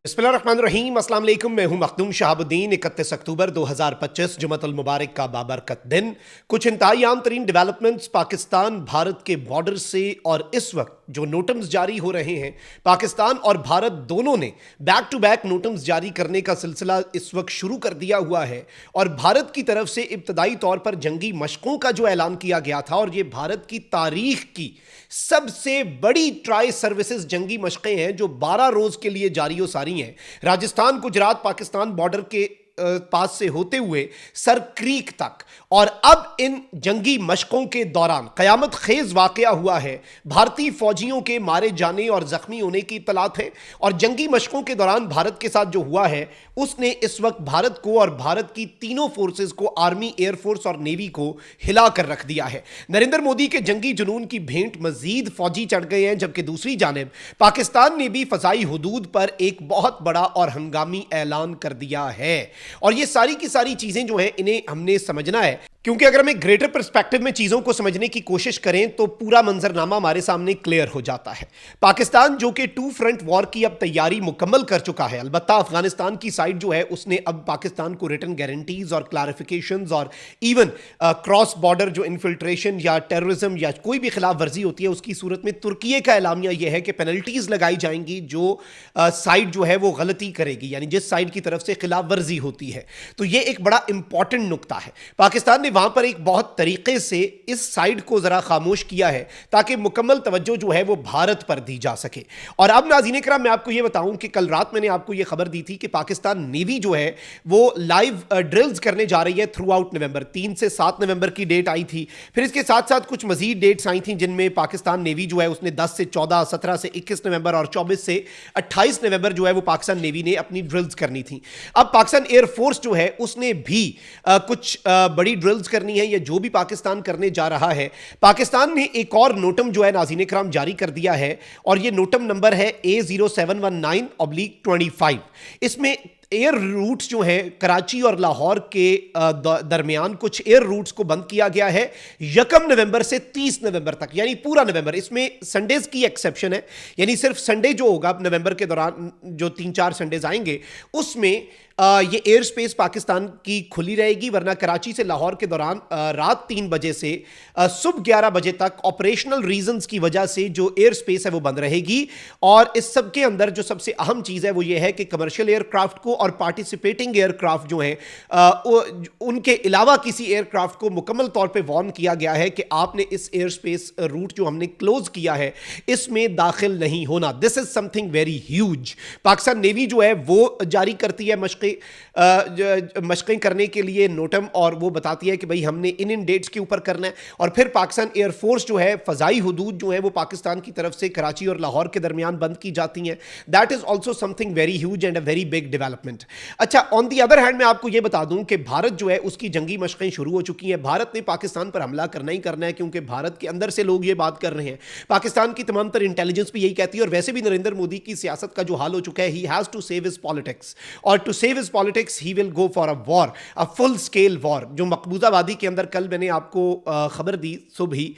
बिस्मिल्लाहिर्रहमानिर्रहीम, अस्सलाम वालेकुम। मैं हूं मखदूम शहाबुद्दीन। 31 अक्टूबर 2025 जुमअतुल मुबारक का बाबरकत दिन। कुछ इंतहाई आम तरीन डेवलपमेंट्स पाकिस्तान भारत के बॉर्डर से और इस वक्त जो नोटम्स जारी हो रहे हैं, पाकिस्तान और भारत दोनों ने बैक टू बैक नोटम्स जारी करने का सिलसिला इस वक्त शुरू कर दिया हुआ है। और भारत की तरफ से इब्तदाई तौर पर जंगी मशकों का जो ऐलान किया गया था, और ये भारत की तारीख की सबसे बड़ी ट्राई सर्विसेज जंगी मशकें हैं जो 12 रोज के लिए जारी हो सारी हैं। राजस्थान गुजरात पाकिस्तान बॉर्डर के पास से होते हुए सर क्रीक तक। और अब इन जंगी मशकों के दौरान कयामत खेज वाकया हुआ है। भारतीय फौजियों के मारे जाने और जख्मी होने की इत्तलात है। और जंगी मशकों के दौरान भारत के साथ जो हुआ है, उसने इस वक्त भारत को और भारत की तीनों फोर्सेस को, आर्मी, एयरफोर्स और नेवी को हिला कर रख दिया है। नरेंद्र मोदी के जंगी जुनून की भेंट मजीद फौजी चढ़ गए हैं, जबकि दूसरी जानिब पाकिस्तान ने भी फजाई हुदूद पर एक बहुत बड़ा और हंगामी ऐलान कर दिया है। और ये सारी की सारी चीजें जो हैं, इन्हें हमने समझना है, क्योंकि अगर हम एक ग्रेटर पर्सपेक्टिव में चीजों को समझने की कोशिश करें तो पूरा मंजरनामा हमारे सामने क्लियर हो जाता है। पाकिस्तान जो कि टू फ्रंट वॉर की अब तैयारी मुकम्मल कर चुका है। अलबत्ता अफगानिस्तान की साइड जो है, उसने अब पाकिस्तान को रिटन गारंटीज और क्लैरिफिकेशंस और इवन क्रॉस बॉर्डर जो इन्फिल्ट्रेशन या टेररिज्म या कोई भी खिलाफ वर्जी होती है, उसकी सूरत में तुर्की का एलामिया यह है कि पेनल्टीज लगाई जाएंगी जो साइड जो है वो गलती करेगी, यानी जिस साइड की तरफ से खिलाफ वर्जी होती है। तो यह एक बड़ा इंपॉर्टेंट नुकता है। पाकिस्तान ने वहां पर एक बहुत तरीके से इस साइड को जरा खामोश किया है ताकि मुकम्मल तवज्जो जो है वो भारत पर दी जा सके। और अब नाज़रीन किराम, मैं आपको यह बताऊं कि कल रात मैंने आपको यह खबर दी थी कि पाकिस्तान नेवी जो है वो लाइव ड्रिल्स करने जा रही है थ्रू आउट नवंबर। 3 से 7 नवंबर की डेट आई थी। फिर इसके साथ साथ कुछ मजीद डेट्स आई थी जिनमें पाकिस्तान नेवी जो है उसने 10 से 14, 17 से 21 नवंबर और 24 से 28 नवंबर जो है वो पाकिस्तान नेवी ने अपनी ड्रिल्स करनी थी। अब पाकिस्तान एयरफोर्स जो है उसने भी कुछ बड़ी ड्रिल्स करनी है, या जो भी पाकिस्तान करने जा रहा है। पाकिस्तान ने एक और नोटम जो है नाज़रीन किराम जारी कर दिया है, और यह नोटम नंबर है A0719/25। इसमें एयर रूट्स जो हैं कराची और लाहौर के दरमियान कुछ एयर रूट्स को बंद किया गया है 1 नवंबर से 30 नवंबर तक, यानी पूरा नवंबर। इसमें संडेज की एक्सेप्शन है, यानी सिर्फ संडे जो होगा नवंबर के दौरान, जो 3-4 संडेज आएंगे, उसमें ये एयर स्पेस पाकिस्तान की खुली रहेगी। वरना कराची से लाहौर के दौरान रात 3 बजे से सुबह 11 बजे तक ऑपरेशनल रीजंस की वजह से जो एयर स्पेस है वो बंद रहेगी। और इस सब के अंदर जो सबसे अहम चीज़ है वो ये है कि कमर्शियल एयरक्राफ्ट को और पार्टिसिपेटिंग एयरक्राफ्ट जो हैं उनके अलावा किसी एयरक्राफ्ट को मुकम्मल तौर पे वार्न किया गया है कि आपने इस एयर स्पेस रूट जो हमने क्लोज किया है इसमें दाखिल नहीं होना। This is something very huge. Pakistan navy जो है वो जारी करती है मशक़ें करने के लिए नोटम, और वो बताती है कि भाई हमने इन डेट्स के ऊपर करना है। और फिर पाकिस्तान एयरफोर्स जो है, फजाई हुदूद जो है वो पाकिस्तान की तरफ से कराची और लाहौर के दरमियान बंद की जाती हैं। That is also something very huge and a very big development. अच्छा, ऑन दी अदर हैंड मैं आपको ये बता दूं कि भारत जो है उसकी जंगी मशक़ें शुरू हो चुकी हैं। भारत ने पाकिस्तान पर हमला करना ही करना है, क्योंकि भारत के अंदर से लोग ये बात कर रहे हैं। पाकिस्तान की तमाम तर इंटेलिजेंस भी यही कहती है, और वैसे भी नरेंद्र मोदी की सियासत का जो हाल हो चुका है, he has to save his politics, और to save his politics he will go for a war, a full scale war. जो मकबूजा वादी के अंदर कल मैंने आपको खबर दी सुबह ही,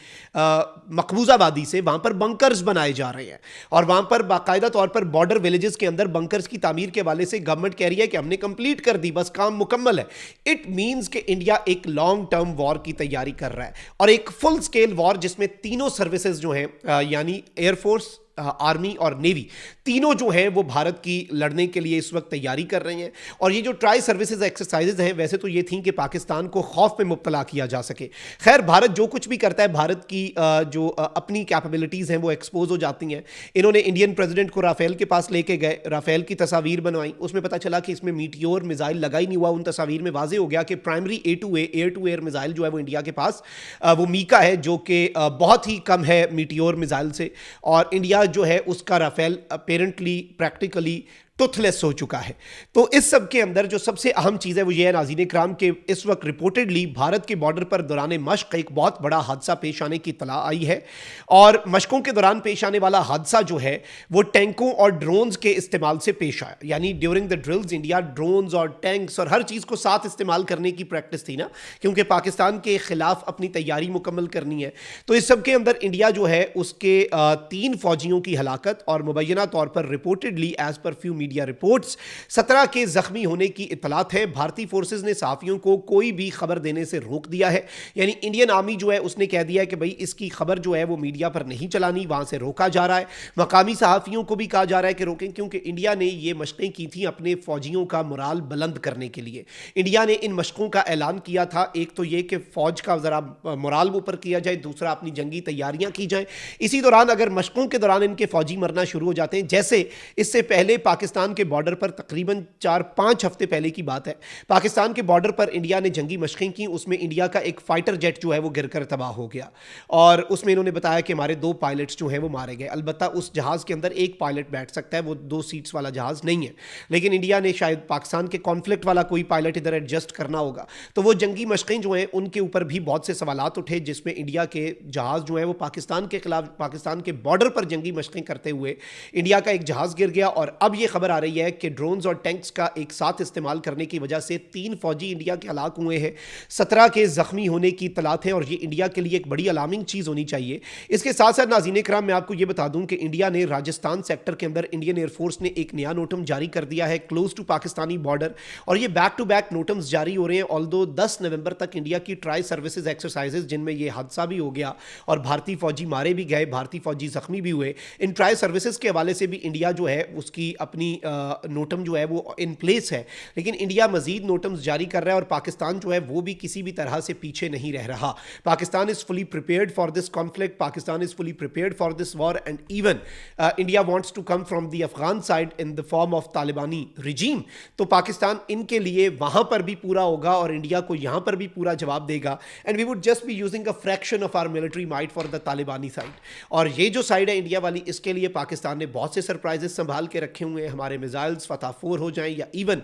मकबूजा वादी से वहां पर बंकर्स बनाए जा रहे हैं, और वहां पर बाकायदा तौर पर बॉर्डर विलेजेस के अंदर बंकर्स की तामीर के हवाले से गवर्नमेंट कह रही है कि हमने कंप्लीट कर दी, बस काम मुकम्मल है। इट मींस कि इंडिया एक लॉन्ग टर्म वॉर की तैयारी कर रहा है, और एक फुल स्केल वॉर जिसमें तीनों सर्विसेज जो हैं, यानी एयरफोर्स, आर्मी और नेवी, तीनों जो हैं वो भारत की लड़ने के लिए इस वक्त तैयारी कर रही हैं। और ये जो ट्राई सर्विसेज एक्सरसाइजेज हैं, वैसे तो ये थी कि पाकिस्तान को खौफ में मुब्तला किया जा सके। खैर, भारत जो कुछ भी करता है, भारत की जो अपनी कैपेबिलिटीज़ हैं वो एक्सपोज हो जाती हैं। इन्होंने इंडियन प्रेसिडेंट को राफेल के पास लेके गए, राफेल की तस्वीर बनवाई, उसमें पता चला कि इसमें मीटियोर मिसाइल लगा ही नहीं हुआ। उन तस्वीर में वाजे हो गया कि primary A2A air to air missile जो है वो इंडिया के पास वो मीका है, जो कि बहुत ही कम है मीटियोर मिसाइल से। और इंडिया जो है उसका राफेल अपेरेंटली प्रैक्टिकली टुथलेस हो चुका है। तो इस सब के अंदर जो सबसे अहम चीज़ है वो ये है नाज़रीन इकराम के इस वक्त रिपोर्टेडली भारत के बॉर्डर पर दौरान मश्क एक बहुत बड़ा हादसा पेश आने की इत्तला आई है। और मशकों के दौरान पेश आने वाला हादसा जो है वो टैंकों और ड्रोन्स के इस्तेमाल से पेश आया। यानी during the drills India drones और टैंक्स और हर चीज़ को साथ इस्तेमाल करने की प्रैक्टिस थी ना, क्योंकि पाकिस्तान के खिलाफ अपनी तैयारी मुकम्मल करनी है। तो इस सब के अंदर इंडिया जो है उसके 3 फौजियों की हलाकत और मुबैना तौर पर reportedly as per few media reports. 17 के जख्मी होने की इतलात है। भारतीय फोर्सेज ने सहाफियों को कोई भी खबर देने से रोक दिया है, यानी इंडियन आर्मी जो है उसने कह दिया है कि भाई इसकी खबर जो है वो मीडिया पर नहीं चलानी, वहां से रोका जा रहा है। मकामी सहाफियों को भी कहा जा रहा है कि रोकें, क्योंकि इंडिया ने ये मशकें की थी अपने फौजियों का मोराल बुलंद करने के लिए। इंडिया ने इन मशकों का ऐलान किया था, एक तो ये कि फौज का जरा मोराल ऊपर किया जाए, दूसरा अपनी जंगी तैयारियां की जाए। इसी दौरान अगर मशकों के दौरान इनके फौजी मरना शुरू हो जाते हैं, जैसे इससे पहले पाकिस्तान के बॉर्डर पर तकरीबन 4-5 हफ्ते पहले की बात है, पाकिस्तान के बॉर्डर पर इंडिया ने जंगी मशकें की, उसमें इंडिया का एक फाइटर जेट जो है वो गिरकर तबाह हो गया और उसमें इन्होंने बताया कि हमारे 2 पायलट्स जो हैं वो मारे गए। अलबत्ता उस जहाज के अंदर एक पायलट बैठ सकता है, वो 2 सीट्स वाला जहाज नहीं है, लेकिन इंडिया ने शायद पाकिस्तान के कॉन्फ्लिक्ट वाला कोई पायलट इधर एडजस्ट करना होगा। तो वो जंगी मशकें जो हैं उनके ऊपर भी बहुत से सवालात उठे, जिसमें इंडिया के जहाज जो है वो पाकिस्तान के खिलाफ, पाकिस्तान के बॉर्डर पर जंगी मशकें करते हुए इंडिया का एक जहाज गिर गया। और अब ये खबर आ रही है कि ड्रोन्स और टैंक्स का एक साथ इस्तेमाल करने की वजह से 3 फौजी इंडिया के हलाक हुए हैं, 17 के जख्मी होने की इतलात है और ये इंडिया के लिए एक बड़ी अलार्मिंग चीज होनी चाहिए। इसके साथ साथ नाज़रीन किराम, मैं आपको ये बता दूं कि इंडिया ने राजस्थान सेक्टर के अंदर इंडियन एयरफोर्स ने एक नया नोटम जारी कर दिया है क्लोज टू पाकिस्तानी बॉर्डर, और ये बैक टू बैक नोटम्स जारी हो रहे हैं। ऑल्दो 10 नवंबर तक इंडिया की ट्राई सर्विसेज एक्सरसाइजेज, जिनमें ये हादसा भी हो गया और भारतीय फौजी मारे भी गए, भारतीय फौजी जख्मी भी हुए, इन ट्राई सर्विसेज के हवाले से भी इंडिया जो है उसकी अपनी नोटम जो है वो इन प्लेस है, लेकिन इंडिया मजीद नोटम्स जारी कर रहा है और पाकिस्तान जो है वो भी किसी भी तरह से पीछे नहीं रह रहा। Pakistan is fully prepared for this conflict, Pakistan is fully prepared for this war, and even India wants to come from the Afghan side in the form of Talibani regime. तो पाकिस्तान इनके लिए वहां पर भी पूरा होगा और इंडिया को यहां पर भी पूरा जवाब देगा, and we would just be using a fraction of our military might for the Talibani side. और ये जो साइड है इंडिया वाली, इसके लिए पाकिस्तान ने बहुत से सरप्राइजेस संभाल के रखे हुए हैं। हमारे मिसाइल्स फतह 4 हो जाएं या इवन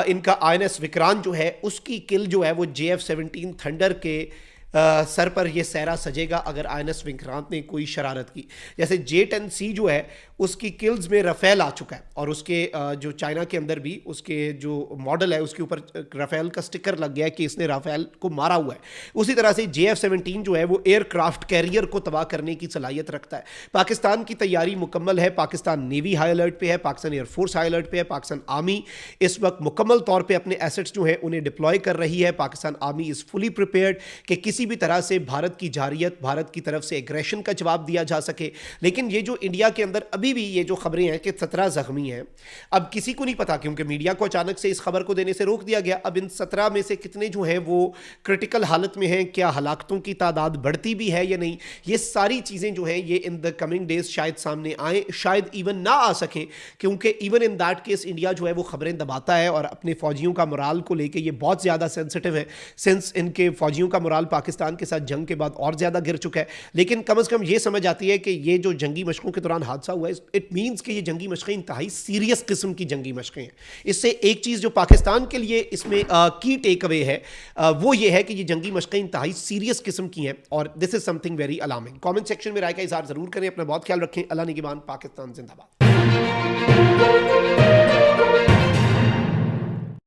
इनका INS विक्रांत जो है उसकी किल जो है वो JF-17 थंडर के सर पर ये सहरा सजेगा अगर INS विक्रांत ने कोई शरारत की। जैसे J-10C जो है उसकी किल्स में रफेल आ चुका है और उसके जो चाइना के अंदर भी उसके जो मॉडल है उसके ऊपर रफेल का स्टिकर लग गया है कि इसने रफेल को मारा हुआ है। उसी तरह से JF-17 जो है वो एयरक्राफ्ट कैरियर को तबाह करने की सलाहियत रखता है। पाकिस्तान की तैयारी मुकम्मल है, पाकिस्तान नेवी हाई अलर्ट पे है, पाकिस्तान एयरफोर्स हाई अलर्ट पे है, पाकिस्तान आर्मी इस वक्त मुकम्मल तौर पर अपने एसेट्स जो है उन्हें डिप्लॉय कर रही है। Pakistan army is fully prepared कि किसी भी तरह से भारत की जारियत, भारत की तरफ से एग्रेशन का जवाब दिया जा सके। लेकिन ये जो इंडिया के अंदर अभी भी ये जो खबरें हैं कि 17 जख्मी हैं, अब किसी को नहीं पता क्योंकि मीडिया को अचानक से इस खबर को देने से रोक दिया गया। अब इन 17 में से कितने जो हैं वो क्रिटिकल हालत में हैं, क्या हलाकतों की तादाद बढ़ती भी है या नहीं, ये सारी चीज़ें जो हैं ये इन द कमिंग डेज शायद सामने आए, शायद इवन ना आ सकें, क्योंकि even in that case India जो है वो खबरें दबाता है और अपने फौजियों का मोराल को लेके ये बहुत ज़्यादा सेंसिटिव है, सिंस इनके फौजियों का मोराल पाकिस्तान के साथ जंग के बाद और ज़्यादा गिर चुका है। लेकिन कम से कम ये समझ आती है कि ये जो जंगी मशकों के दौरान हादसा हुआ है, इट मीन्स कि ये जंगी मशकें इंतहाई सीरियस किस्म की जंगी मशकें हैं। इससे एक चीज़ जो पाकिस्तान के लिए इसमें की टेक अवे है वो ये है कि ये जंगी मशकें इंतहाई सीरियस किस्म की हैं और this is something very alarming. Comment section में राय का इज़हार ज़रूर करें, अपना बहुत ख्याल रखें। अल्लाह निगहबान, पाकिस्तान जिंदाबाद।